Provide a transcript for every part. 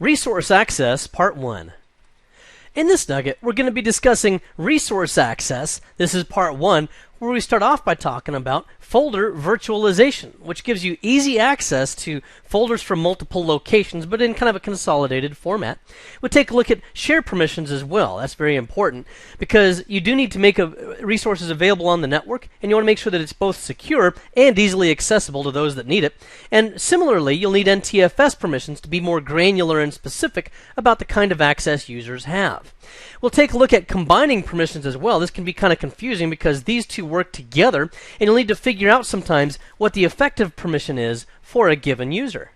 Resource Access, Part 1. In this nugget, we're going to be discussing resource access. This is Part 1, where we start off by talking about folder virtualization, which gives you easy access to folders from multiple locations, but in kind of a consolidated format. We'll take a look at share permissions as well. That's very important because you do need to make resources available on the network, and you want to make sure that it's both secure and easily accessible to those that need it. And similarly, you'll need NTFS permissions to be more granular and specific about the kind of access users have. We'll take a look at combining permissions as well. This can be kind of confusing because these two work together, and you'll need to figure out sometimes what the effective permission is for a given user.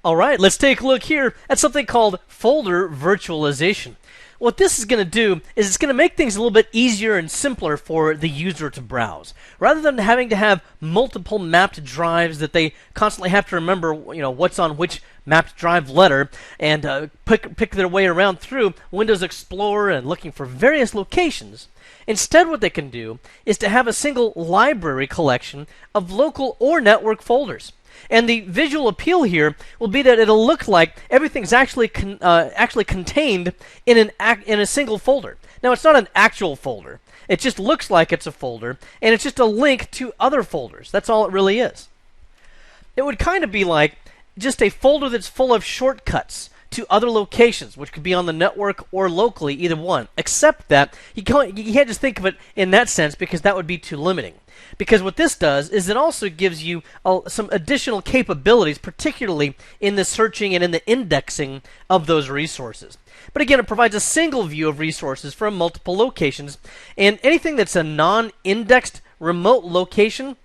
Alright, let's take a look here at something called folder virtualization. What this is going to do is it's going to make things a little bit easier and simpler for the user to browse. Rather than having to have multiple mapped drives that they constantly have to remember, what's on which mapped drive letter and pick their way around through Windows Explorer and looking for various locations. Instead, what they can do is to have a single library collection of local or network folders. And the visual appeal here will be that it'll look like everything's actually contained in a single folder. Now, it's not an actual folder. It just looks like it's a folder, and it's just a link to other folders. That's all it really is. It would kind of be like just a folder that's full of shortcuts to other locations, which could be on the network or locally, either one. Except that you can't just think of it in that sense because that would be too limiting. Because what this does is it also gives you some additional capabilities, particularly in the searching and in the indexing of those resources. But again, it provides a single view of resources from multiple locations, and anything that's a non-indexed remote location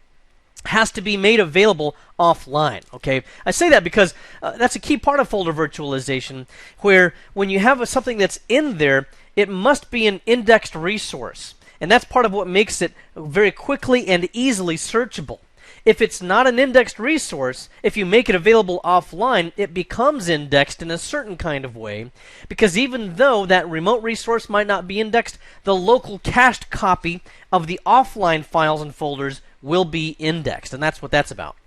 has to be made available offline. Okay, I say that because that's a key part of folder virtualization, where when you have something that's in there, it must be an indexed resource. And that's part of what makes it very quickly and easily searchable. If it's not an indexed resource, if you make it available offline, it becomes indexed in a certain kind of way, because even though that remote resource might not be indexed, the local cached copy of the offline files and folders will be indexed, and that's what that's about.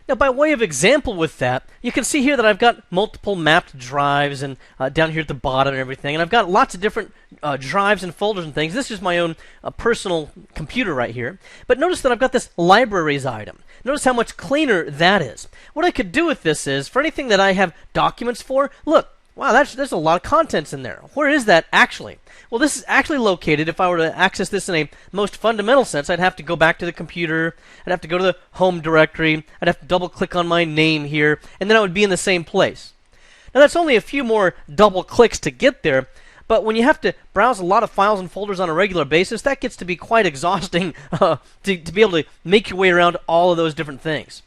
Now, by way of example with that, you can see here that I've got multiple mapped drives and down here at the bottom and everything, and I've got lots of different drives and folders and things. This is my own personal computer right here. But notice that I've got this libraries item. Notice how much cleaner that is. What I could do with this is, for anything that I have documents for, look, wow, there's a lot of contents in there. Where is that actually? Well, this is actually located, if I were to access this in a most fundamental sense, I'd have to go back to the computer, I'd have to go to the home directory, I'd have to double click on my name here, and then I would be in the same place. Now that's only a few more double clicks to get there, but when you have to browse a lot of files and folders on a regular basis, that gets to be quite exhausting to be able to make your way around all of those different things.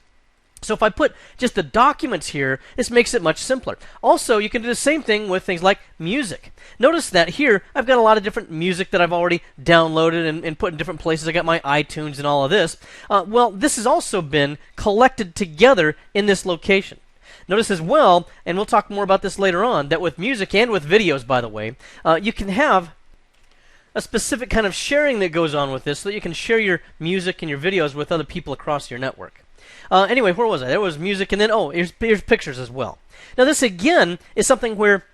So if I put just the documents here, this makes it much simpler. Also, you can do the same thing with things like music. Notice that here, I've got a lot of different music that I've already downloaded and put in different places. I got my iTunes and all of this. Well, this has also been collected together in this location. Notice as well, and we'll talk more about this later on, that with music and with videos, by the way, you can have a specific kind of sharing that goes on with this so that you can share your music and your videos with other people across your network. Anyway, where was I? There was music, and then, here's pictures as well. Now, this, again, is something where,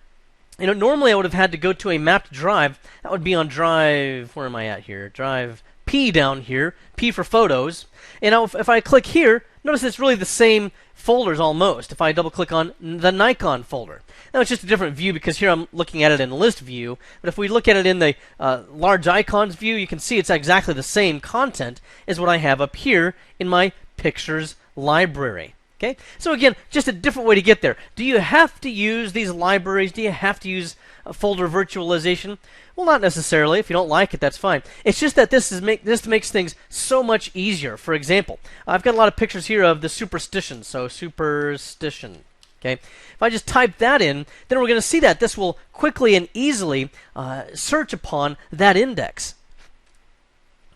normally I would have had to go to a mapped drive. That would be on drive, where am I at here? Drive P down here, P for photos. And now if I click here, notice it's really the same folders almost. If I double-click on the Nikon folder. Now, it's just a different view because here I'm looking at it in the list view. But if we look at it in the large icons view, you can see it's exactly the same content as what I have up here in my pictures library. Okay? So again, just a different way to get there. Do you have to use these libraries? Do you have to use folder virtualization? Well, not necessarily. If you don't like it, that's fine. It's just that this makes things so much easier. For example, I've got a lot of pictures here of the superstition. So superstition. Okay? If I just type that in, then we're going to see that this will quickly and easily search upon that index.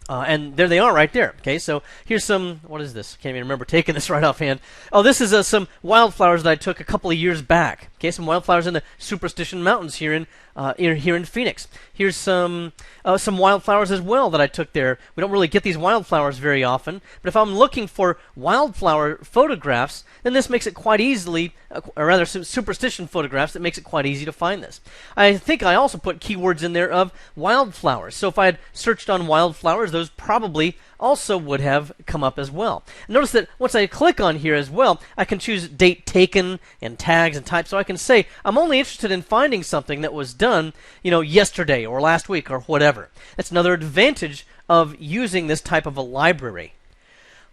And there they are right there. Okay, so here's some, what is this? Can't even remember taking this right offhand. Oh, this is some wildflowers that I took a couple of years back. Okay, some wildflowers in the Superstition Mountains here in Phoenix. Here's some wildflowers as well that I took there. We don't really get these wildflowers very often, but if I'm looking for wildflower photographs, then this makes it quite easily or rather superstition photographs that makes it quite easy to find this. I think I also put keywords in there of wildflowers. So if I had searched on wildflowers, those probably also would have come up as well. Notice that once I click on here as well, I can choose date taken and tags and type. So I can say I'm only interested in finding something that was done, yesterday or last week or whatever. That's another advantage of using this type of a library.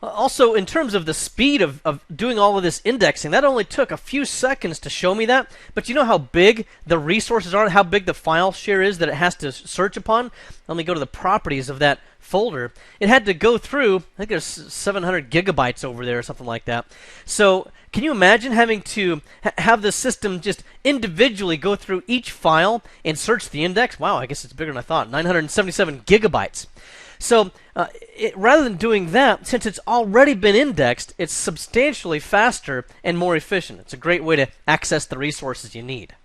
Also, in terms of the speed of doing all of this indexing, that only took a few seconds to show me that. But you know how big the resources are, how big the file share is that it has to search upon? Let me go to the properties of that folder. It had to go through, I think there's 700 gigabytes over there or something like that. So can you imagine having to have the system just individually go through each file and search the index? Wow, I guess it's bigger than I thought. 977 gigabytes. So rather than doing that, since it's already been indexed, it's substantially faster and more efficient. It's a great way to access the resources you need.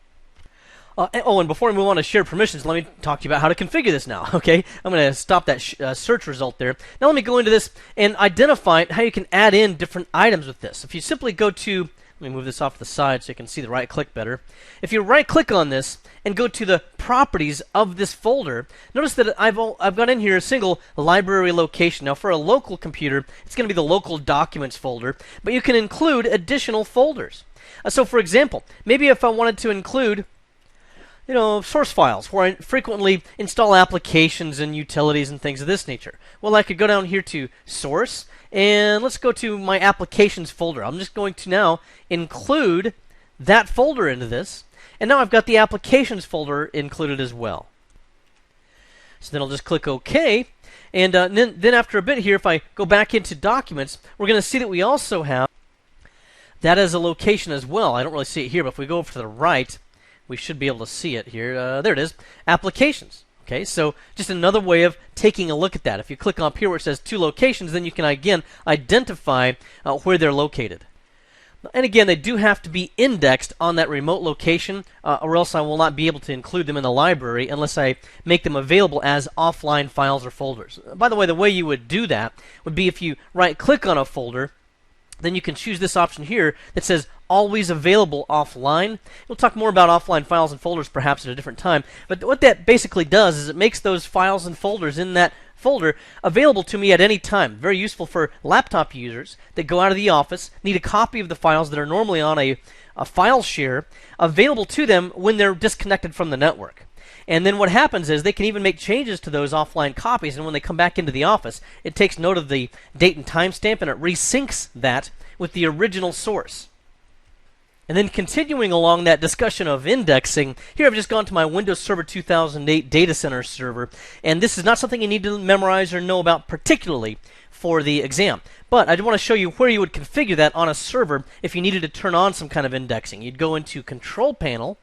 And before we move on to shared permissions, let me talk to you about how to configure this now. Okay, I'm going to stop that search result there. Now let me go into this and identify how you can add in different items with this. If you simply go to, let me move this off to the side so you can see the right click better. If you right click on this and go to the properties of this folder, notice that I've got in here a single library location. Now for a local computer, it's going to be the local documents folder, but you can include additional folders. So for example, maybe if I wanted to include source files where I frequently install applications and utilities and things of this nature. Well, I could go down here to source and let's go to my applications folder. I'm just going to now include that folder into this, and now I've got the applications folder included as well. So then I'll just click OK, and then after a bit here, if I go back into documents, we're going to see that we also have that as a location as well. I don't really see it here, but if we go over to the right, we should be able to see it here. There it is, applications. Okay, so just another way of taking a look at that. If you click up here where it says 2 locations, then you can again identify where they're located. And again, they do have to be indexed on that remote location, or else I will not be able to include them in the library unless I make them available as offline files or folders. By the way, the way you would do that would be if you right-click on a folder, then you can choose this option here that says always available offline. We'll talk more about offline files and folders perhaps at a different time. But what that basically does is it makes those files and folders in that folder available to me at any time. Very useful for laptop users that go out of the office, need a copy of the files that are normally on a file share, available to them when they're disconnected from the network. And then what happens is they can even make changes to those offline copies, and when they come back into the office, it takes note of the date and timestamp, and it resyncs that with the original source. And then continuing along that discussion of indexing, here I've just gone to my Windows Server 2008 data center server, and this is not something you need to memorize or know about particularly for the exam. But I do want to show you where you would configure that on a server if you needed to turn on some kind of indexing. You'd go into Control Panel,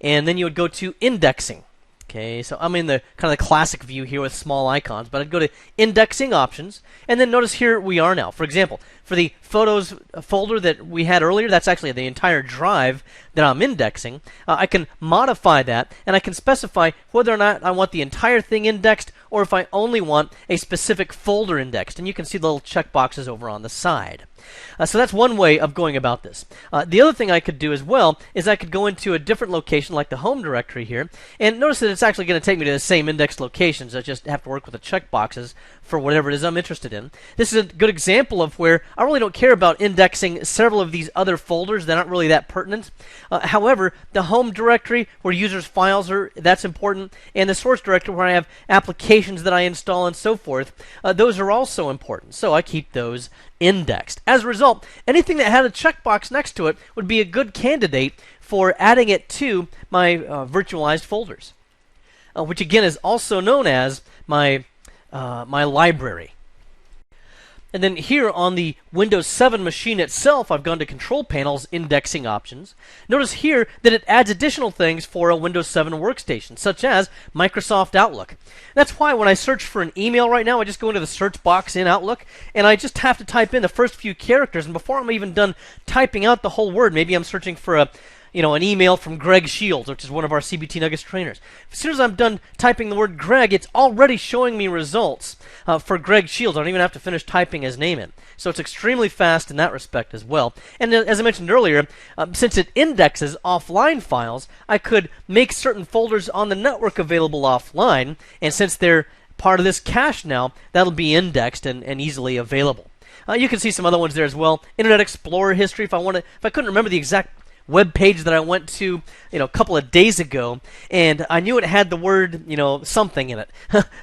and then you would go to Indexing. Okay, so I'm in the kind of the classic view here with small icons, but I'd go to Indexing Options, and then notice here we are now. For example, for the Photos folder that we had earlier, that's actually the entire drive that I'm indexing. I can modify that, and I can specify whether or not I want the entire thing indexed, or if I only want a specific folder indexed. And you can see the little checkboxes over on the side. So that's one way of going about this. The other thing I could do as well is I could go into a different location like the home directory here, and notice that it's actually going to take me to the same indexed locations. I just have to work with the checkboxes for whatever it is I'm interested in. This is a good example of where I really don't care about indexing several of these other folders. They're not really that pertinent. However, the home directory where users' files are, that's important, and the source directory where I have applications that I install and so forth, those are also important. So I keep those indexed. As a result, anything that had a checkbox next to it would be a good candidate for adding it to my virtualized folders, which again is also known as my library. And then here on the Windows 7 machine itself, I've gone to Control Panel's Indexing Options. Notice here that it adds additional things for a Windows 7 workstation, such as Microsoft Outlook. That's why when I search for an email right now, I just go into the search box in Outlook, and I just have to type in the first few characters, and before I'm even done typing out the whole word, maybe I'm searching for a an email from Greg Shields, which is one of our CBT Nuggets trainers. As soon as I'm done typing the word Greg, it's already showing me results for Greg Shields. I don't even have to finish typing his name in. So it's extremely fast in that respect as well. And as I mentioned earlier, since it indexes offline files, I could make certain folders on the network available offline, and since they're part of this cache now, that'll be indexed and easily available. You can see some other ones there as well. Internet Explorer history. If I couldn't remember the exact web page that I went to, a couple of days ago, and I knew it had the word, something in it,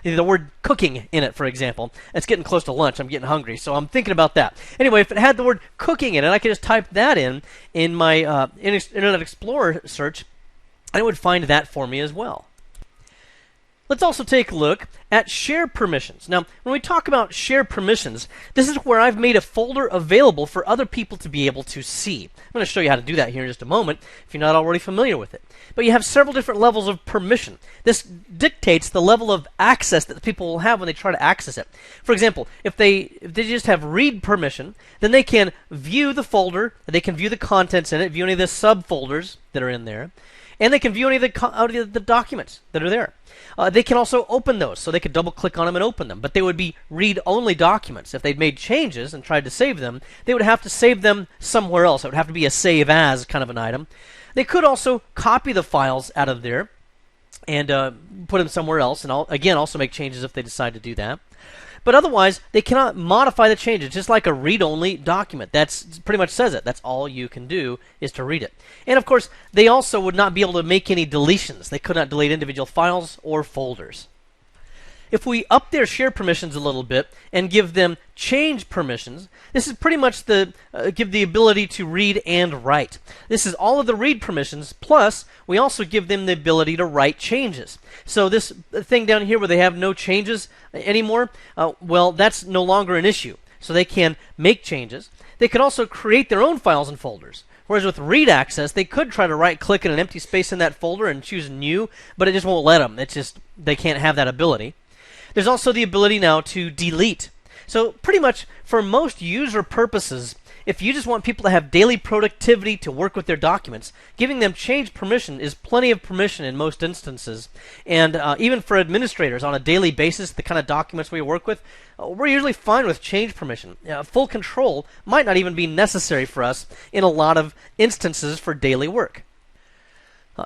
the word cooking in it, for example. It's getting close to lunch. I'm getting hungry, so I'm thinking about that. Anyway, if it had the word cooking in it, I could just type that in my Internet Explorer search, and it would find that for me as well. Let's also take a look at share permissions. Now, when we talk about share permissions, this is where I've made a folder available for other people to be able to see. I'm going to show you how to do that here in just a moment, if you're not already familiar with it. But you have several different levels of permission. This dictates the level of access that the people will have when they try to access it. For example, if they just have read permission, then they can view the folder, they can view the contents in it, view any of the subfolders that are in there, and they can view any of the documents that are there. They can also open those, so they could double-click on them and open them. But they would be read-only documents. If they'd made changes and tried to save them, they would have to save them somewhere else. It would have to be a save as kind of an item. They could also copy the files out of there and put them somewhere else, and again, also make changes if they decide to do that. But otherwise, they cannot modify the changes, just like a read-only document. That's pretty much says it. That's all you can do is to read it. And of course, they also would not be able to make any deletions. They could not delete individual files or folders. If we up their share permissions a little bit and give them change permissions, this is pretty much give the ability to read and write. This is all of the read permissions, plus we also give them the ability to write changes. So this thing down here where they have no changes anymore, well, that's no longer an issue. So they can make changes. They can also create their own files and folders. Whereas with read access, they could try to right-click in an empty space in that folder and choose new, but it just won't let them. They can't have that ability. There's also the ability now to delete. So pretty much for most user purposes, if you just want people to have daily productivity to work with their documents, giving them change permission is plenty of permission in most instances. And even for administrators on a daily basis, the kind of documents we work with, we're usually fine with change permission. Full control might not even be necessary for us in a lot of instances for daily work.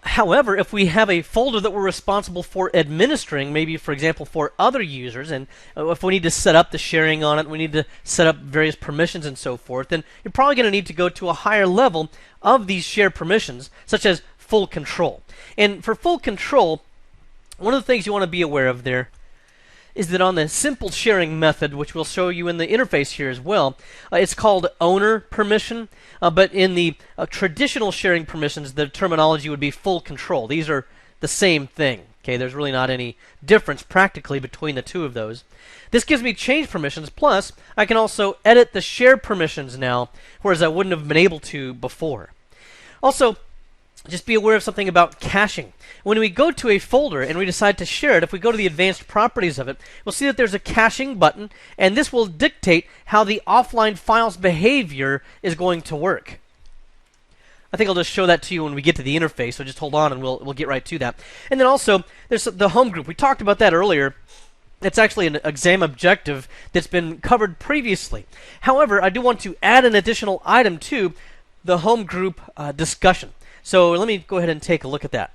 However, if we have a folder that we're responsible for administering, maybe, for example, for other users, and if we need to set up the sharing on it, we need to set up various permissions and so forth, then you're probably going to need to go to a higher level of these share permissions, such as full control. And for full control, one of the things you want to be aware of there is that on the simple sharing method, which we'll show you in the interface here as well, it's called owner permission, but in the traditional sharing permissions, the terminology would be full control. These are the same thing. Okay, there's really not any difference practically between the two of those. This gives me change permissions, plus I can also edit the share permissions now, whereas I wouldn't have been able to before. Also, just be aware of something about caching. When we go to a folder and we decide to share it, if we go to the advanced properties of it, we'll see that there's a caching button, and this will dictate how the offline file's behavior is going to work. I think I'll just show that to you when we get to the interface, so just hold on and we'll get right to that. And then also, there's the home group. We talked about that earlier. It's actually an exam objective that's been covered previously. However, I do want to add an additional item to the home group discussion. So let me go ahead and take a look at that.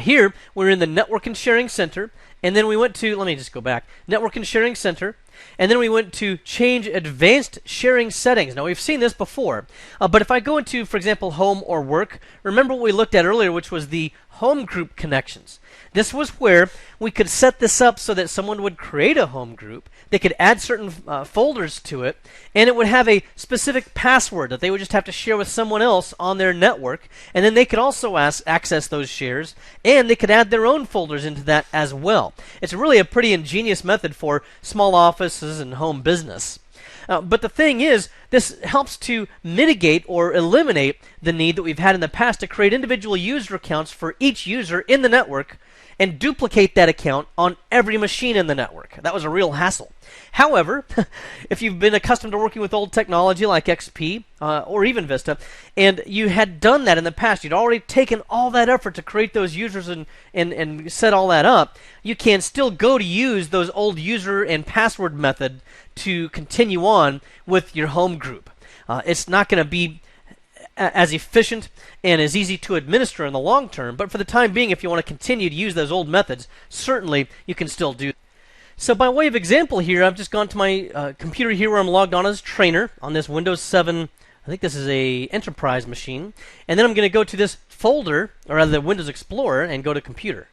Here, we're in the Network and Sharing Center, and then we went to, let me just go back, Network and Sharing Center, and then we went to Change Advanced Sharing Settings. Now, we've seen this before, but if I go into, for example, Home or Work, remember what we looked at earlier, which was the home group connections. This was where we could set this up so that someone would create a home group, they could add certain folders to it, and it would have a specific password that they would just have to share with someone else on their network, and then they could also access those shares, and they could add their own folders into that as well. It's really a pretty ingenious method for small offices and home business. But the thing is, this helps to mitigate or eliminate the need that we've had in the past to create individual user accounts for each user in the network and duplicate that account on every machine in the network. That was a real hassle. However, if you've been accustomed to working with old technology like XP or even Vista, and you had done that in the past, you'd already taken all that effort to create those users and set all that up, you can still go to use those old user and password method to continue on with your home group. It's not going to be as efficient and as easy to administer in the long term, but for the time being, if you want to continue to use those old methods, certainly you can still do. So by way of example here, I've just gone to my computer here where I'm logged on as trainer on this Windows 7, I think this is a enterprise machine, and then I'm going to go to this folder, or rather the Windows Explorer, and go to computer.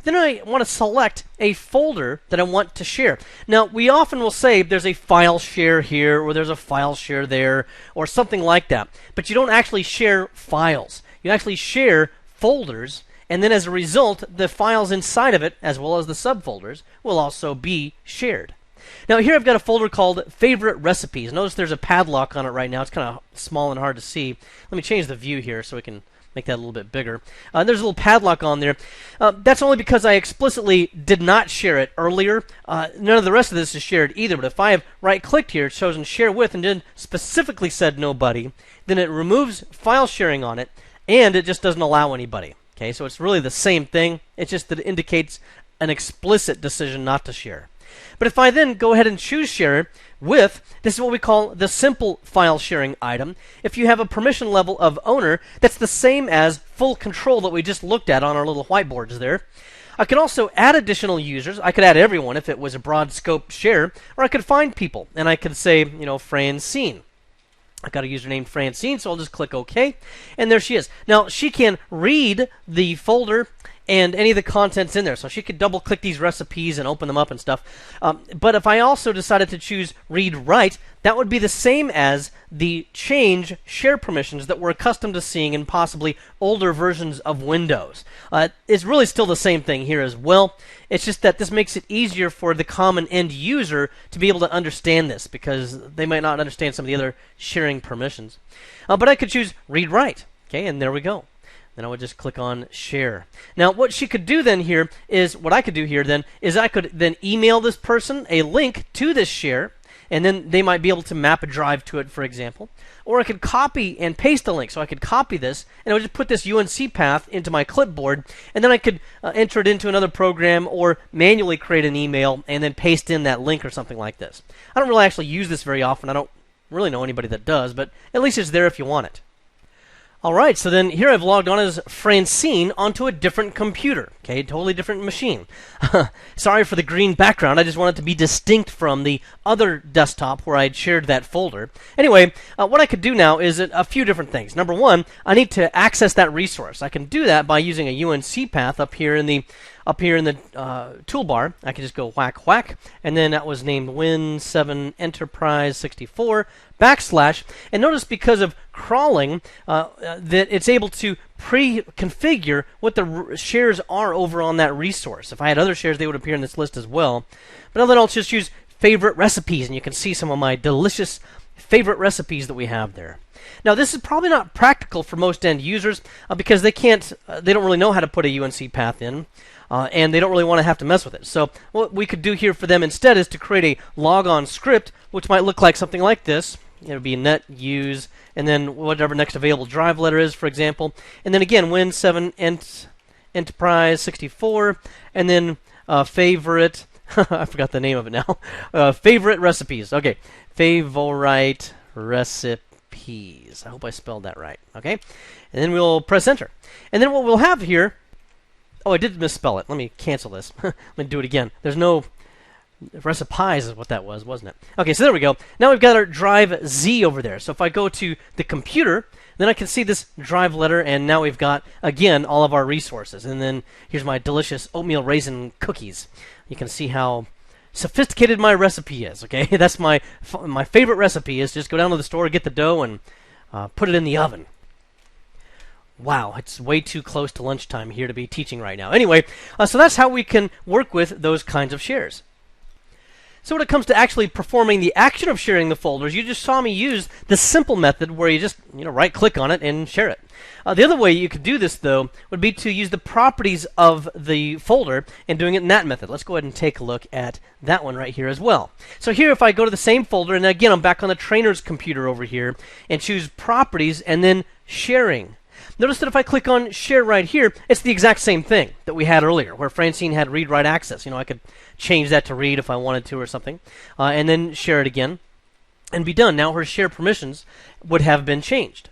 Then I want to select a folder that I want to share. Now, we often will say there's a file share here, or there's a file share there, or something like that. But you don't actually share files. You actually share folders, and then as a result, the files inside of it, as well as the subfolders, will also be shared. Now, here I've got a folder called Favorite Recipes. Notice there's a padlock on it right now. It's kind of small and hard to see. Let me change the view here so we can make that a little bit bigger. There's a little padlock on there. That's only because I explicitly did not share it earlier. None of the rest of this is shared either, but if I have right-clicked here, chosen Share With, and then specifically said Nobody, then it removes file sharing on it, and it just doesn't allow anybody. Okay, so it's really the same thing. It's just that it indicates an explicit decision not to share. But if I then go ahead and choose Share With, this is what we call the simple file sharing item. If you have a permission level of owner, that's the same as full control that we just looked at on our little whiteboards there. I could also add additional users. I could add everyone if it was a broad scope share, or I could find people, and I could say, Francine. I got a user named Francine, so I'll just click OK, and there she is. Now, she can read the folder and any of the contents in there. So she could double-click these recipes and open them up and stuff. But if I also decided to choose Read Write, that would be the same as the change share permissions that we're accustomed to seeing in possibly older versions of Windows. It's really still the same thing here as well. It's just that this makes it easier for the common end user to be able to understand this, because they might not understand some of the other sharing permissions. But I could choose Read Write. Okay, and there we go. Then I would just click on Share. Now, what she could do then here is, what I could do here then, is I could then email this person a link to this share, and then they might be able to map a drive to it, for example. Or I could copy and paste the link. So I could copy this, and I would just put this UNC path into my clipboard, and then I could enter it into another program or manually create an email and then paste in that link or something like this. I don't really actually use this very often. I don't really know anybody that does, but at least it's there if you want it. Alright, so then here I've logged on as Francine onto a different computer. Okay, totally different machine. Sorry for the green background, I just want it to be distinct from the other desktop where I'd shared that folder. Anyway, what I could do now is a few different things. Number one, I need to access that resource. I can do that by using a UNC path up here in the toolbar. I can just go whack whack, and then that was named Win7 Enterprise 64 /, and notice because of crawling that it's able to pre-configure what the shares are over on that resource. If I had other shares, they would appear in this list as well. But then I'll just use favorite recipes, and you can see some of my delicious favorite recipes that we have there. Now, this is probably not practical for most end users because they don't really know how to put a UNC path in. And they don't really want to have to mess with it. So what we could do here for them instead is to create a logon script, which might look like something like this. It would be net use, and then whatever next available drive letter is, for example. And then again, Win7 Enterprise 64, and then favorite, I forgot the name of it now, favorite recipes. Okay, favorite recipes. I hope I spelled that right. Okay, and then we'll press enter. And then what we'll have here, oh, I did misspell it. Let me cancel this. Let me do it again. There's no recipes is what that was, wasn't it? Okay, so there we go. Now we've got our drive Z over there. So if I go to the computer, then I can see this drive letter, and now we've got, again, all of our resources. And then here's my delicious oatmeal raisin cookies. You can see how sophisticated my recipe is, okay? That's my favorite recipe is just go down to the store, get the dough, and put it in the oven. Wow, it's way too close to lunchtime here to be teaching right now. Anyway, so that's how we can work with those kinds of shares. So when it comes to actually performing the action of sharing the folders, you just saw me use the simple method where you just right-click on it and share it. The other way you could do this, though, would be to use the properties of the folder and doing it in that method. Let's go ahead and take a look at that one right here as well. So here, if I go to the same folder, and again, I'm back on the trainer's computer over here, and choose Properties and then Sharing. Notice that if I click on Share right here, it's the exact same thing that we had earlier, where Francine had read-write access. I could change that to read if I wanted to or something, and then share it again, and be done. Now her share permissions would have been changed.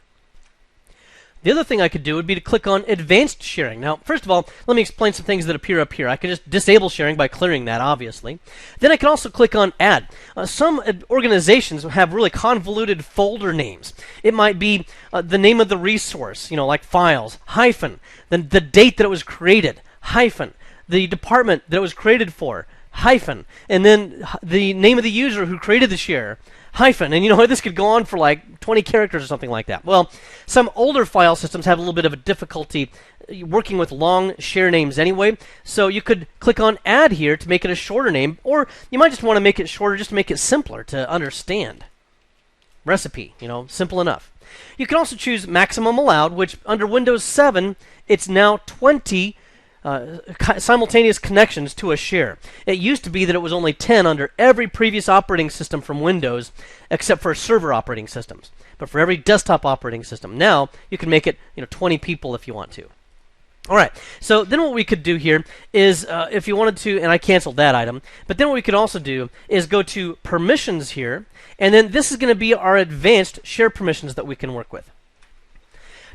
The other thing I could do would be to click on Advanced Sharing. Now, first of all, let me explain some things that appear up here. I can just disable sharing by clearing that, obviously. Then I can also click on Add. Some organizations have really convoluted folder names. It might be the name of the resource, like files, hyphen, then the date that it was created, hyphen, the department that it was created for, hyphen, and then the name of the user who created the share, hyphen, and this could go on for like 20 characters or something like that. Well, some older file systems have a little bit of a difficulty working with long share names anyway, so you could click on Add here to make it a shorter name, or you might just want to make it shorter just to make it simpler to understand. Recipe, simple enough. You can also choose Maximum Allowed, which under Windows 7, it's now 20 simultaneous connections to a share. It used to be that it was only 10 under every previous operating system from Windows, except for server operating systems. But for every desktop operating system, now you can make it 20 people if you want to. All right, so then what we could do here is, if you wanted to, and I canceled that item, but then what we could also do is go to Permissions here, and then this is going to be our advanced share permissions that we can work with.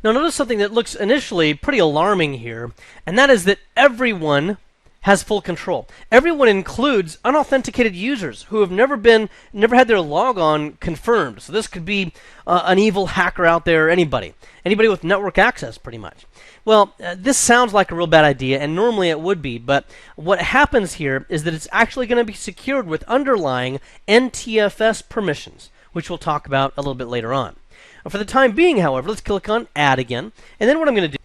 Now notice something that looks initially pretty alarming here, and that is that everyone has full control. Everyone includes unauthenticated users who have never had their logon confirmed. So this could be an evil hacker out there, or anybody with network access, pretty much. Well, this sounds like a real bad idea, and normally it would be, but what happens here is that it's actually going to be secured with underlying NTFS permissions, which we'll talk about a little bit later on. For the time being, however, let's click on Add again, and then what I'm going to do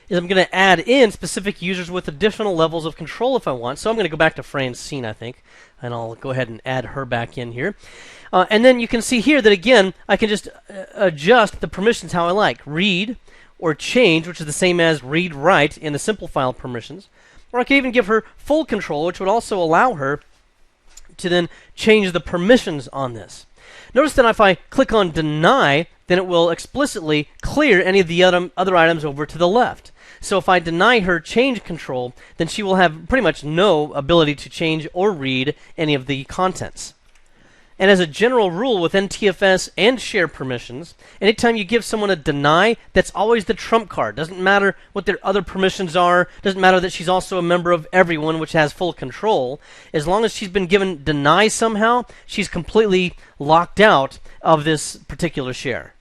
is I'm going to add in specific users with additional levels of control if I want. So I'm going to go back to Francine, I think, and I'll go ahead and add her back in here. And then you can see here that, again, I can just adjust the permissions how I like. Read or change, which is the same as read-write in the simple file permissions. Or I can even give her full control, which would also allow her to then change the permissions on this. Notice that if I click on Deny, then it will explicitly clear any of the other items over to the left. So if I deny her change control, then she will have pretty much no ability to change or read any of the contents. And as a general rule with NTFS and share permissions, anytime you give someone a deny, that's always the trump card. Doesn't matter what their other permissions are. Doesn't matter that she's also a member of everyone, which has full control. As long as she's been given deny somehow, she's completely locked out of this particular share.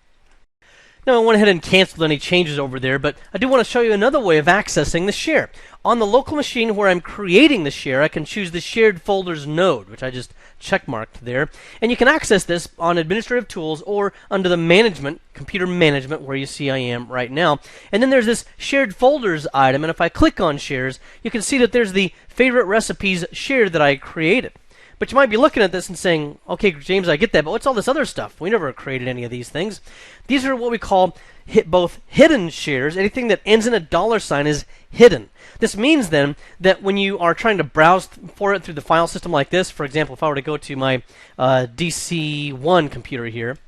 Now, I went ahead and canceled any changes over there, but I do want to show you another way of accessing the share. On the local machine where I'm creating the share, I can choose the Shared Folders node, which I just checkmarked there. And you can access this on Administrative Tools or under the Management, Computer Management, where you see I am right now. And then there's this Shared Folders item, and if I click on Shares, you can see that there's the Favorite Recipes share that I created. But you might be looking at this and saying, okay, James, I get that, but what's all this other stuff? We never created any of these things. These are what we call both hidden shares. Anything that ends in a $ is hidden. This means then that when you are trying to browse for it through the file system like this, for example, if I were to go to my DC1 computer here,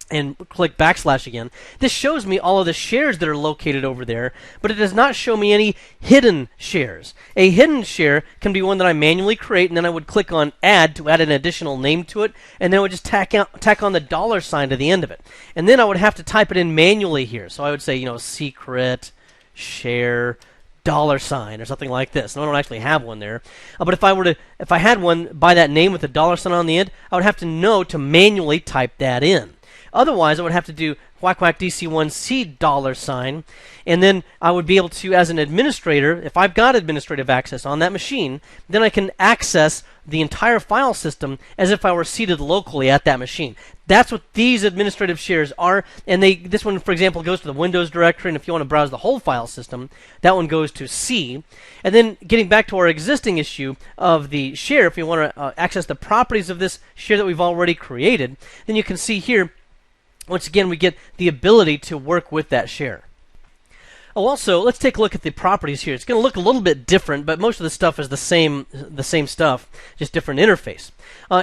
and click / again, this shows me all of the shares that are located over there, but it does not show me any hidden shares. A hidden share can be one that I manually create, and then I would click on Add to add an additional name to it, and then I would just tack on the $ to the end of it. And then I would have to type it in manually here. So I would say, secret share $ or something like this. And I don't actually have one there. But if I had one by that name with the $ on the end, I would have to know to manually type that in. Otherwise, I would have to do whack whack DC1C $, and then I would be able to, as an administrator, if I've got administrative access on that machine, then I can access the entire file system as if I were seated locally at that machine. That's what these administrative shares are, and this one, for example, goes to the Windows directory, and if you want to browse the whole file system, that one goes to C. And then getting back to our existing issue of the share, if you want to access the properties of this share that we've already created, then you can see here, once again, we get the ability to work with that share. Oh, also, let's take a look at the properties here. It's going to look a little bit different, but most of the stuff is the same stuff, just different interface.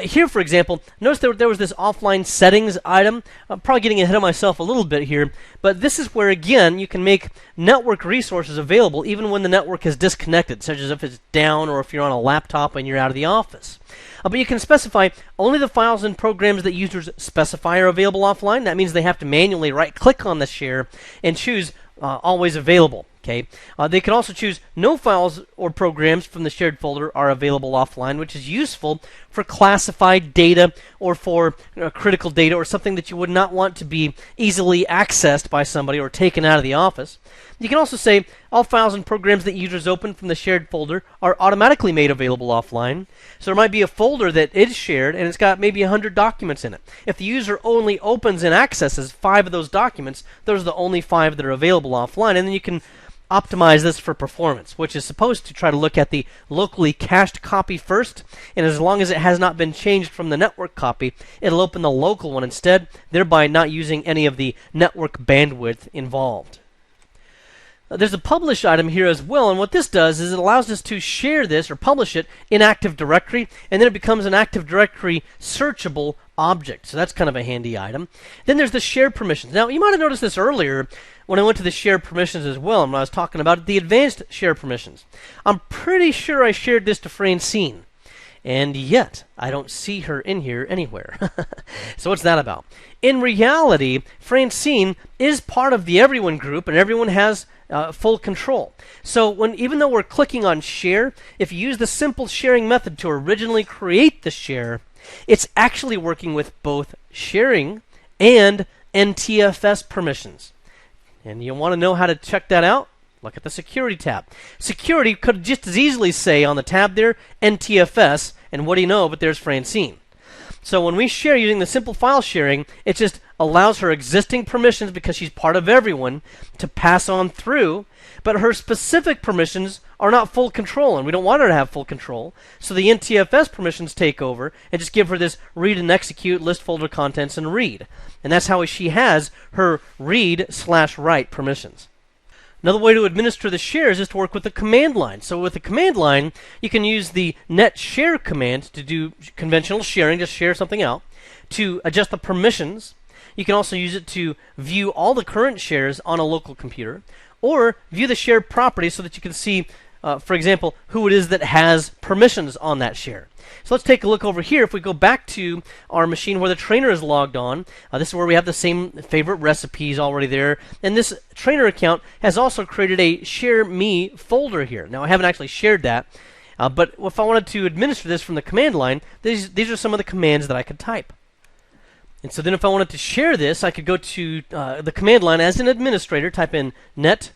Here, for example, notice there was this offline settings item. I'm probably getting ahead of myself a little bit here, but this is where, again, you can make network resources available even when the network is disconnected, such as if it's down or if you're on a laptop and you're out of the office. But you can specify only the files and programs that users specify are available offline. That means they have to manually right-click on the share and choose always available. Okay. They can also choose no files or programs from the shared folder are available offline, which is useful for classified data or for critical data or something that you would not want to be easily accessed by somebody or taken out of the office. You can also say all files and programs that users open from the shared folder are automatically made available offline. So there might be a folder that is shared and it's got maybe 100 documents in it. If the user only opens and accesses 5 of those documents, those are the only 5 that are available offline, and then you can optimize this for performance, which is supposed to try to look at the locally cached copy first, and as long as it has not been changed from the network copy, it'll open the local one instead, thereby not using any of the network bandwidth involved. There's a publish item here as well, and what this does is it allows us to share this or publish it in Active Directory, and then it becomes an Active Directory searchable object. So that's kind of a handy item. Then there's the share permissions. Now, you might have noticed this earlier when I went to the share permissions as well, when I was talking about the advanced share permissions. I'm pretty sure I shared this to Francine, and yet I don't see her in here anywhere. So what's that about? In reality, Francine is part of the Everyone group, and everyone has full control. So even though we're clicking on share, if you use the simple sharing method to originally create the share, it's actually working with both sharing and NTFS permissions. And you want to know how to check that out? Look at the Security tab. Security could just as easily say on the tab there, NTFS, and what do you know, but there's Francine. So when we share using the simple file sharing, it just allows her existing permissions, because she's part of Everyone, to pass on through, but her specific permissions are not full control, and we don't want her to have full control. So the NTFS permissions take over and just give her this read and execute, list folder contents, and read. And that's how she has her read/write permissions. Another way to administer the shares is to work with the command line. So with the command line, you can use the net share command to do conventional sharing, just share something out, to adjust the permissions. You can also use it to view all the current shares on a local computer, or view the share properties so that you can see, for example, who it is that has permissions on that share. So let's take a look over here. If we go back to our machine where the trainer is logged on, this is where we have the same favorite recipes already there. And this trainer account has also created a Share Me folder here. Now, I haven't actually shared that, but if I wanted to administer this from the command line, these are some of the commands that I could type. And so then if I wanted to share this, I could go to the command line as an administrator, type in net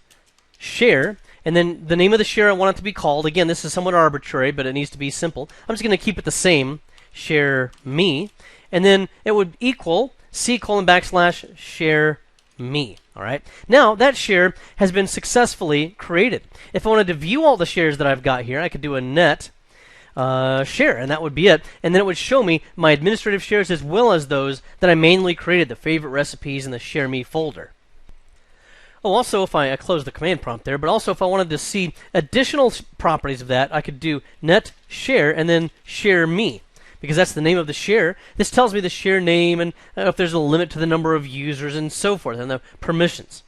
share, and then the name of the share I want it to be called. Again, this is somewhat arbitrary, but it needs to be simple. I'm just going to keep it the same, share me, and then it would equal C:\share me. All right. Now that share has been successfully created. If I wanted to view all the shares that I've got here, I could do a net share, and that would be it. And then it would show me my administrative shares as well as those that I manually created, the favorite recipes in the Share Me folder. Oh, also, if I close the command prompt there, but also if I wanted to see additional properties of that, I could do net share and then share me, because that's the name of the share. This tells me the share name and if there's a limit to the number of users and so forth, and the permissions.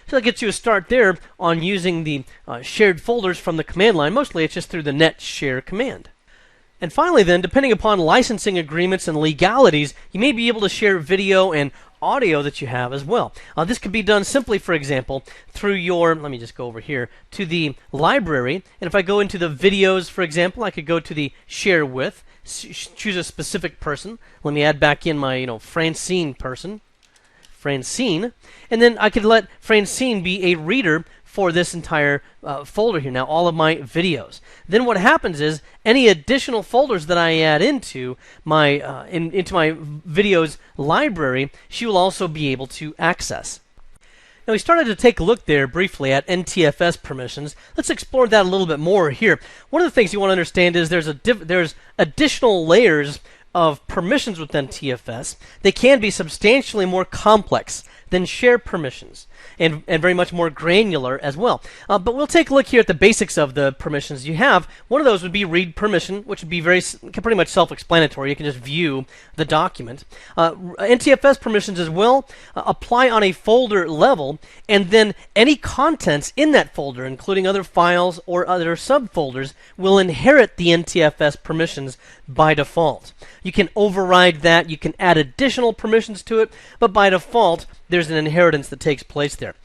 So that gets you a start there on using the shared folders from the command line. Mostly it's just through the net share command. And finally then, depending upon licensing agreements and legalities, you may be able to share video and audio that you have as well. This can be done simply, for example, through your, let me just go over here, to the library. And if I go into the videos, for example, I could go to the share with, choose a specific person. Let me add back in my, Francine person. Francine. And then I could let Francine be a reader for this entire folder here. Now, all of my videos. Then what happens is any additional folders that I add into my into my videos library, she will also be able to access. Now, we started to take a look there briefly at NTFS permissions. Let's explore that a little bit more here. One of the things you want to understand is there's additional layers of permissions with NTFS. They can be substantially more complex than share permissions, and very much more granular as well. But we'll take a look here at the basics of the permissions you have. One of those would be read permission, which would be pretty much self-explanatory. You can just view the document. NTFS permissions as well apply on a folder level, and then any contents in that folder, including other files or other subfolders, will inherit the NTFS permissions by default. You can override that. You can add additional permissions to it, but by default, there's an inheritance that takes place there.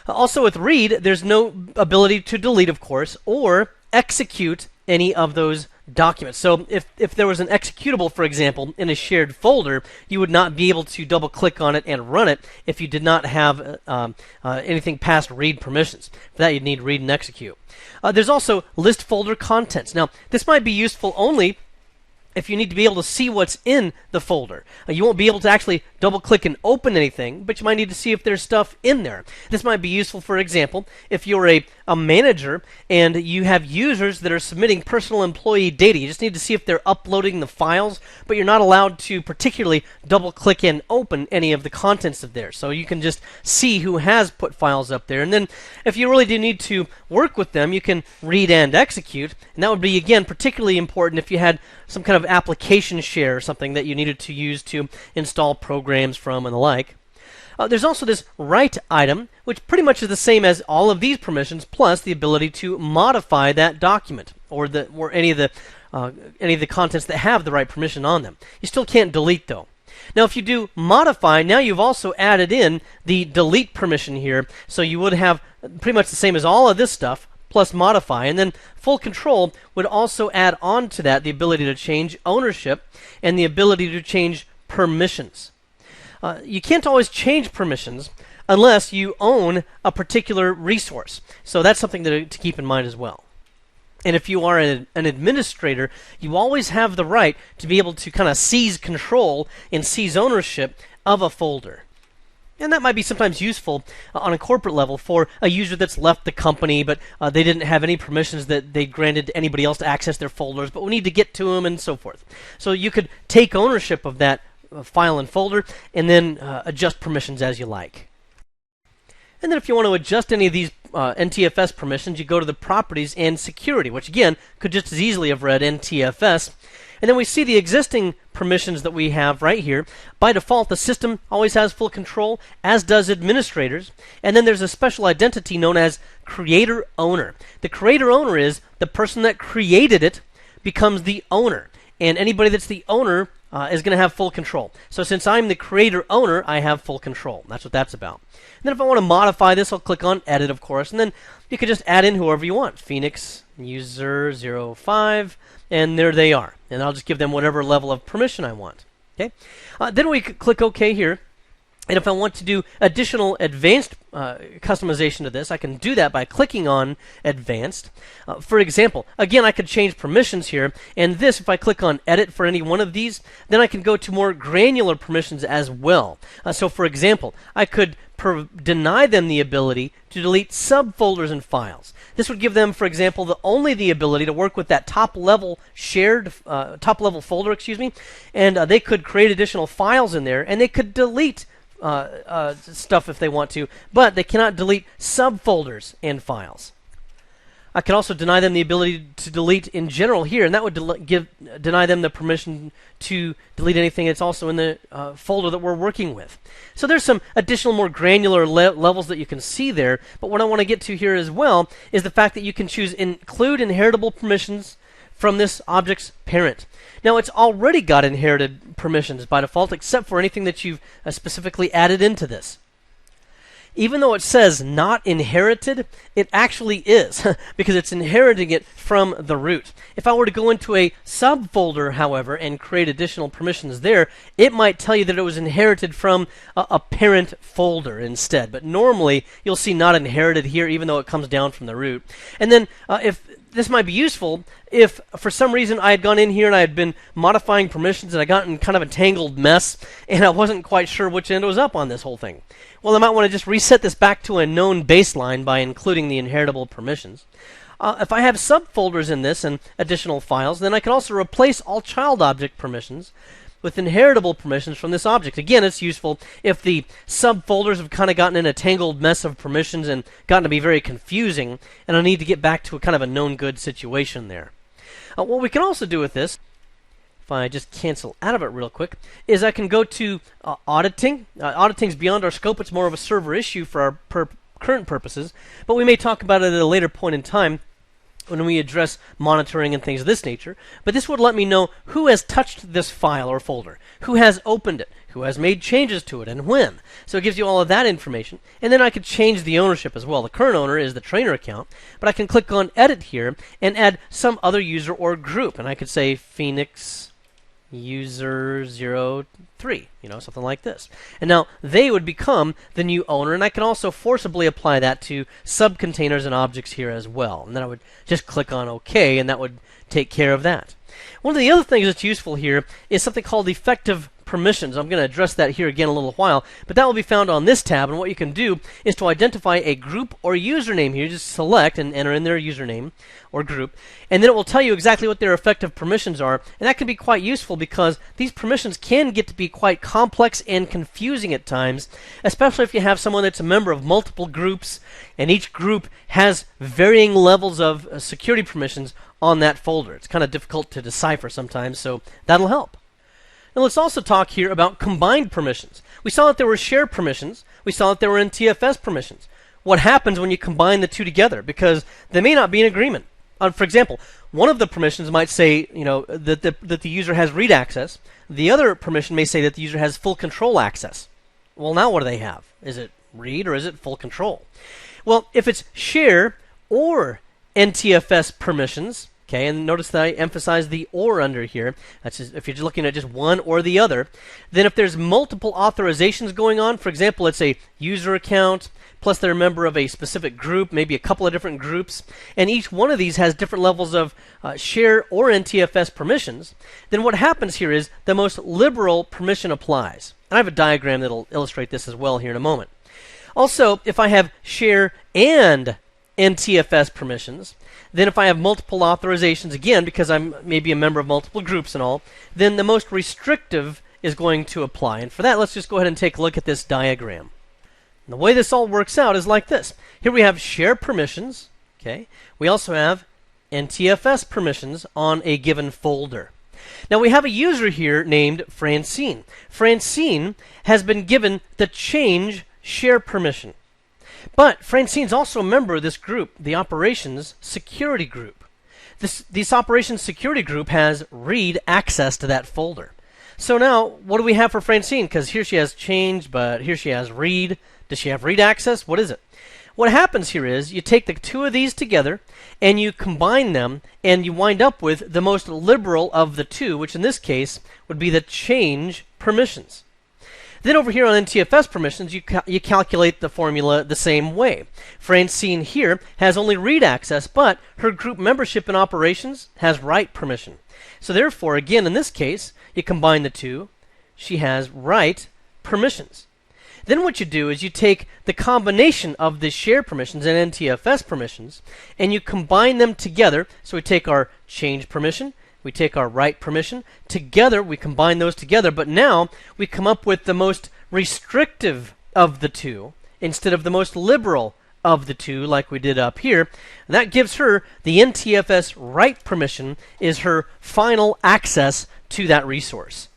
Also with read, there's no ability to delete, of course, or execute any of those documents. So if there was an executable, for example, in a shared folder, you would not be able to double-click on it and run it if you did not have anything past read permissions. For that, you'd need read and execute. There's also list folder contents. Now, this might be useful only if you need to be able to see what's in the folder. You won't be able to actually double-click and open anything, but you might need to see if there's stuff in there. This might be useful, for example, if you're a manager and you have users that are submitting personal employee data. You just need to see if they're uploading the files, but you're not allowed to particularly double-click and open any of the contents of there. So you can just see who has put files up there. And then if you really do need to work with them, you can read and execute. And that would be, again, particularly important if you had some kind of application share or something that you needed to use to install programs from and the like. There's also this write item, which pretty much is the same as all of these permissions, plus the ability to modify that document or any of the contents that have the right permission on them. You still can't delete, though. Now, if you do modify, now you've also added in the delete permission here, so you would have pretty much the same as all of this stuff, plus modify, and then full control would also add on to that the ability to change ownership and the ability to change permissions. You can't always change permissions unless you own a particular resource. So that's something to keep in mind as well. And if you are an administrator, you always have the right to be able to kind of seize control and seize ownership of a folder. And that might be sometimes useful on a corporate level for a user that's left the company, but they didn't have any permissions that they granted to anybody else to access their folders, but we need to get to them and so forth. So you could take ownership of that file and folder and then adjust permissions as you like. And then if you want to adjust any of these NTFS permissions, you go to the Properties and Security, which again could just as easily have read NTFS. And then we see the existing permissions that we have right here. By default, the system always has full control, as does administrators. And then there's a special identity known as creator owner. The creator owner is the person that created it becomes the owner. And anybody that's the owner is going to have full control. So since I'm the creator owner, I have full control. That's what that's about. And then if I want to modify this, I'll click on Edit, of course. And then you can just add in whoever you want. Phoenix user 05. And there they are. And I'll just give them whatever level of permission I want. Okay. Then we could click OK here. And if I want to do additional advanced customization to this, I can do that by clicking on Advanced. For example, again, I could change permissions here. And this, if I click on Edit for any one of these, then I can go to more granular permissions as well. So for example, I could deny them the ability to delete subfolders and files. This would give them, for example, only the ability to work with that top-level shared, top-level folder, excuse me, and they could create additional files in there, and they could delete stuff if they want to, but they cannot delete subfolders and files. I can also deny them the ability to delete in general here, and that would deny them the permission to delete anything that's also in the folder that we're working with. So there's some additional, more granular levels that you can see there, but what I want to get to here as well is the fact that you can choose include inheritable permissions from this object's parent. Now, it's already got inherited permissions by default, except for anything that you've specifically added into this. Even though it says not inherited, it actually is, because it's inheriting it from the root. If I were to go into a subfolder, however, and create additional permissions there, it might tell you that it was inherited from a parent folder instead. But normally, you'll see not inherited here, even though it comes down from the root. And then, if this might be useful if for some reason I had gone in here and I had been modifying permissions and I got in kind of a tangled mess and I wasn't quite sure which end was up on this whole thing. Well, I might want to just reset this back to a known baseline by including the inheritable permissions. If I have subfolders in this and additional files, then I can also replace all child object permissions with inheritable permissions from this object. Again, it's useful if the subfolders have kind of gotten in a tangled mess of permissions and gotten to be very confusing, and I need to get back to a kind of a known good situation there. What we can also do with this, if I just cancel out of it real quick, is I can go to auditing. Auditing's beyond our scope. It's more of a server issue for our current purposes, but we may talk about it at a later point in time when we address monitoring and things of this nature. But this would let me know who has touched this file or folder, who has opened it, who has made changes to it, and when. So it gives you all of that information. And then I could change the ownership as well. The current owner is the trainer account, but I can click on Edit here and add some other user or group. And I could say Phoenix user 03, something like this. And now they would become the new owner, and I can also forcibly apply that to subcontainers and objects here as well. And then I would just click on OK, and that would take care of that. One of the other things that's useful here is something called effective permissions. I'm going to address that here again in a little while, but that will be found on this tab, and what you can do is to identify a group or username here. Just select and enter in their username or group, and then it will tell you exactly what their effective permissions are, and that can be quite useful because these permissions can get to be quite complex and confusing at times, especially if you have someone that's a member of multiple groups, and each group has varying levels of security permissions on that folder. It's kind of difficult to decipher sometimes, so that'll help. Now let's also talk here about combined permissions. We saw that there were share permissions. We saw that there were NTFS permissions. What happens when you combine the two together? Because they may not be in agreement. For example, one of the permissions might say, that the user has read access. The other permission may say that the user has full control access. Well, now what do they have? Is it read or is it full control? Well, if it's share or NTFS permissions, okay, and notice that I emphasize the or under here. That's just, if you're just looking at just one or the other. Then if there's multiple authorizations going on, for example, let's say user account, plus they're a member of a specific group, maybe a couple of different groups, and each one of these has different levels of share or NTFS permissions, then what happens here is the most liberal permission applies. And I have a diagram that'll illustrate this as well here in a moment. Also, if I have share and NTFS permissions, then if I have multiple authorizations, again, because I'm maybe a member of multiple groups and all, then the most restrictive is going to apply. And for that, let's just go ahead and take a look at this diagram. And the way this all works out is like this. Here we have share permissions. Okay. We also have NTFS permissions on a given folder. Now we have a user here named Francine. Francine has been given the change share permission. But Francine's also a member of this group, the Operations Security Group. This Operations Security Group has read access to that folder. So now, what do we have for Francine? Because here she has change, but here she has read. Does she have read access? What is it? What happens here is you take the two of these together and you combine them and you wind up with the most liberal of the two, which in this case would be the change permissions. Then over here on NTFS permissions, you calculate the formula the same way. Francine here has only read access, but her group membership in operations has write permission. So therefore, again, in this case, you combine the two. She has write permissions. Then what you do is you take the combination of the share permissions and NTFS permissions, and you combine them together. So we take our change permission, we take our write permission, together we combine those together, but now we come up with the most restrictive of the two instead of the most liberal of the two like we did up here. And that gives her the NTFS write permission is her final access to that resource.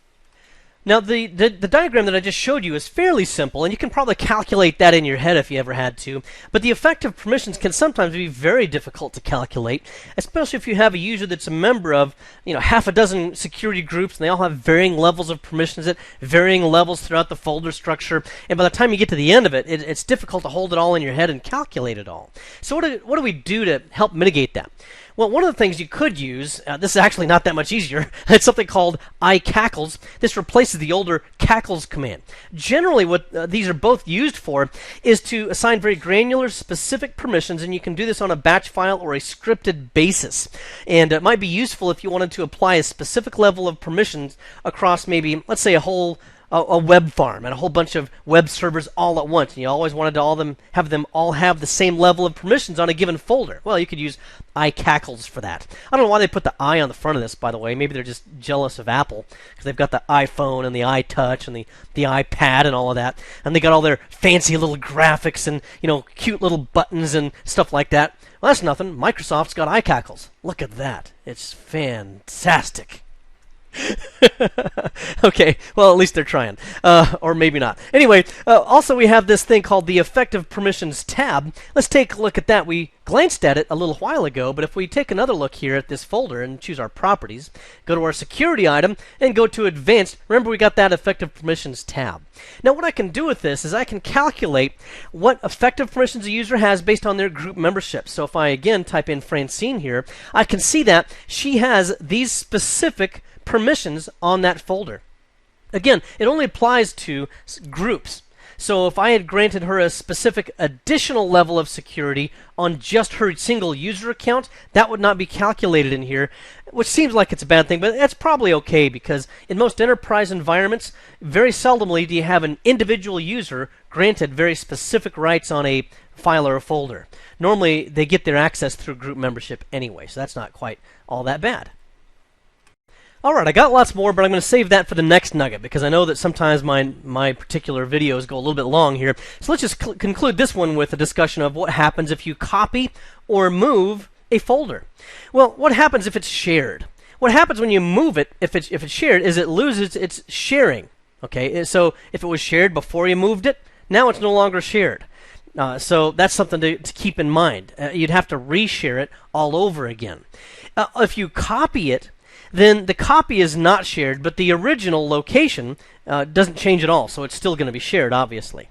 Now, the diagram that I just showed you is fairly simple, and you can probably calculate that in your head if you ever had to. But the effective permissions can sometimes be very difficult to calculate, especially if you have a user that's a member of, half a dozen security groups, and they all have varying levels of permissions at varying levels throughout the folder structure. And by the time you get to the end of it, it's difficult to hold it all in your head and calculate it all. So what do we do to help mitigate that? Well, one of the things you could use, this is actually not that much easier, it's something called iCackles. This replaces the older cackles command. Generally, what these are both used for is to assign very granular, specific permissions, and you can do this on a batch file or a scripted basis. And it might be useful if you wanted to apply a specific level of permissions across maybe, let's say, a web farm and a whole bunch of web servers all at once, and you always wanted to have them all have the same level of permissions on a given folder. Well, you could use iCackles for that. I don't know why they put the I on the front of this, by the way. Maybe they're just jealous of Apple, because they've got the iPhone and the iTouch and the iPad and all of that, and they got all their fancy little graphics and cute little buttons and stuff like that. Well, that's nothing. Microsoft's got iCackles. Look at that. It's fantastic. Okay, well, at least they're trying. Or maybe not. Anyway, also we have this thing called the Effective Permissions tab. Let's take a look at that. We glanced at it a little while ago, but if we take another look here at this folder and choose our properties, go to our security item, and go to Advanced, remember we got that Effective Permissions tab. Now what I can do with this is I can calculate what effective permissions a user has based on their group membership. So if I again type in Francine here, I can see that she has these specific permissions on that folder. Again, it only applies to groups. So if I had granted her a specific additional level of security on just her single user account, that would not be calculated in here, which seems like it's a bad thing, but that's probably okay, because in most enterprise environments, very seldomly do you have an individual user granted very specific rights on a file or a folder. Normally, they get their access through group membership anyway, so that's not quite all that bad. Alright, I got lots more, but I'm going to save that for the next nugget, because I know that sometimes my particular videos go a little bit long here. So let's just conclude this one with a discussion of what happens if you copy or move a folder. Well, what happens if it's shared? What happens when you move it, if it's shared, is it loses its sharing. Okay, so if it was shared before you moved it, now it's no longer shared. So that's something to keep in mind. You'd have to reshare it all over again. If you copy it, then the copy is not shared, but the original location doesn't change at all, so it's still going to be shared, obviously.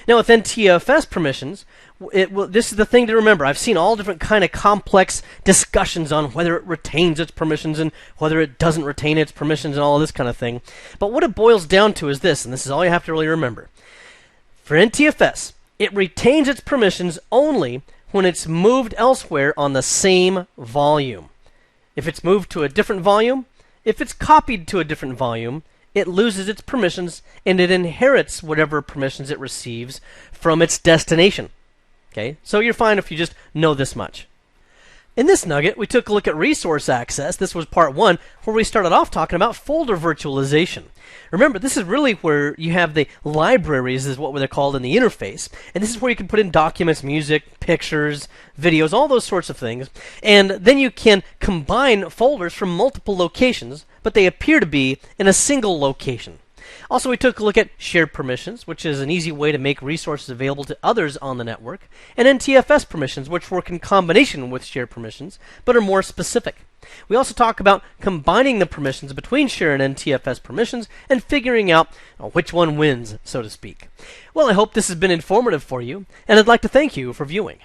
Now, with NTFS permissions, this is the thing to remember. I've seen all different kind of complex discussions on whether it retains its permissions and whether it doesn't retain its permissions and all of this kind of thing. But what it boils down to is this, and this is all you have to really remember. For NTFS, it retains its permissions only when it's moved elsewhere on the same volume. If it's moved to a different volume, if it's copied to a different volume, it loses its permissions and it inherits whatever permissions it receives from its destination. Okay, so you're fine if you just know this much. In this nugget, we took a look at resource access. This was part 1, where we started off talking about folder virtualization. Remember, this is really where you have the libraries, is what they're called in the interface. And this is where you can put in documents, music, pictures, videos, all those sorts of things. And then you can combine folders from multiple locations, but they appear to be in a single location. Also, we took a look at shared permissions, which is an easy way to make resources available to others on the network, and NTFS permissions, which work in combination with shared permissions, but are more specific. We also talk about combining the permissions between shared and NTFS permissions and figuring out which one wins, so to speak. Well, I hope this has been informative for you, and I'd like to thank you for viewing.